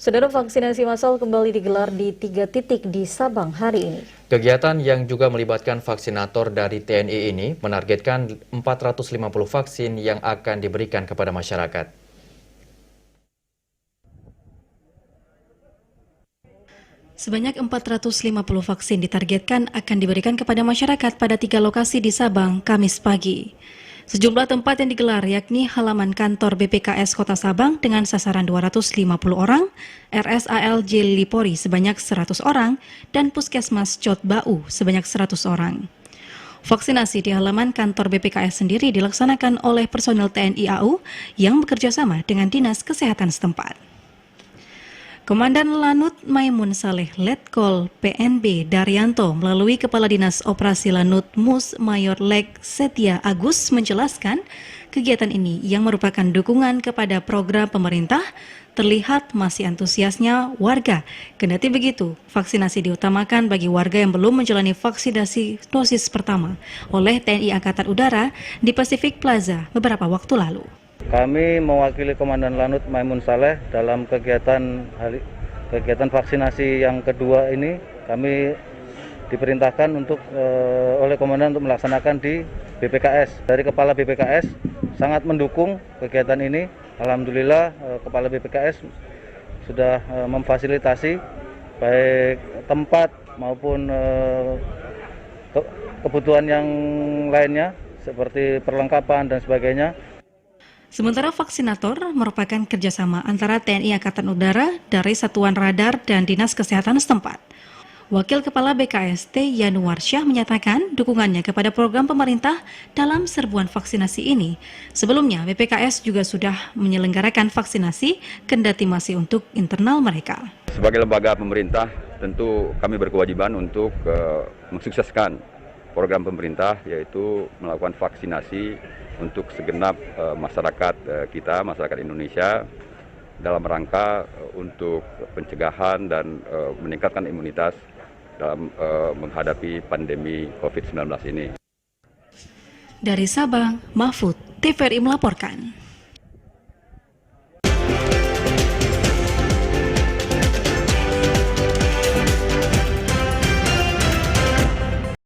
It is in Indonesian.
Saudara, vaksinasi massal kembali digelar di 3 titik di Sabang hari ini. Kegiatan yang juga melibatkan vaksinator dari TNI ini menargetkan 450 vaksin yang akan diberikan kepada masyarakat. Sebanyak 450 vaksin ditargetkan akan diberikan kepada masyarakat pada 3 lokasi di Sabang, Kamis pagi. Sejumlah tempat yang digelar yakni halaman kantor BPKS Kota Sabang dengan sasaran 250 orang, RSALJ Lipori sebanyak 100 orang, dan Puskesmas Cot Bau sebanyak 100 orang. Vaksinasi di halaman kantor BPKS sendiri dilaksanakan oleh personel TNI AU yang bekerja sama dengan Dinas Kesehatan setempat. Komandan Lanut Maimun Saleh Letkol PNB Daryanto melalui Kepala Dinas Operasi Lanut Mus Mayor Lek Setia Agus menjelaskan kegiatan ini yang merupakan dukungan kepada program pemerintah terlihat masih antusiasnya warga. Kendati begitu, vaksinasi diutamakan bagi warga yang belum menjalani vaksinasi dosis pertama oleh TNI Angkatan Udara di Pacific Plaza beberapa waktu lalu. Kami mewakili Komandan Lanut Maimun Saleh dalam kegiatan vaksinasi yang kedua ini. Kami diperintahkan oleh Komandan untuk melaksanakan di BPKS. Dari Kepala BPKS sangat mendukung kegiatan ini. Alhamdulillah Kepala BPKS sudah memfasilitasi baik tempat maupun kebutuhan yang lainnya seperti perlengkapan dan sebagainya. Sementara vaksinator merupakan kerjasama antara TNI Angkatan Udara dari Satuan Radar dan Dinas Kesehatan setempat. Wakil Kepala BKST Yanuarsyah menyatakan dukungannya kepada program pemerintah dalam serbuan vaksinasi ini. Sebelumnya, BPKS juga sudah menyelenggarakan vaksinasi kendati masih untuk internal mereka. Sebagai lembaga pemerintah, tentu kami berkewajiban untuk mensukseskan program pemerintah, yaitu melakukan vaksinasi untuk segenap masyarakat kita, masyarakat Indonesia, dalam rangka untuk pencegahan dan meningkatkan imunitas dalam menghadapi pandemi COVID-19 ini. Dari Sabang, Mahfud, TVRI melaporkan.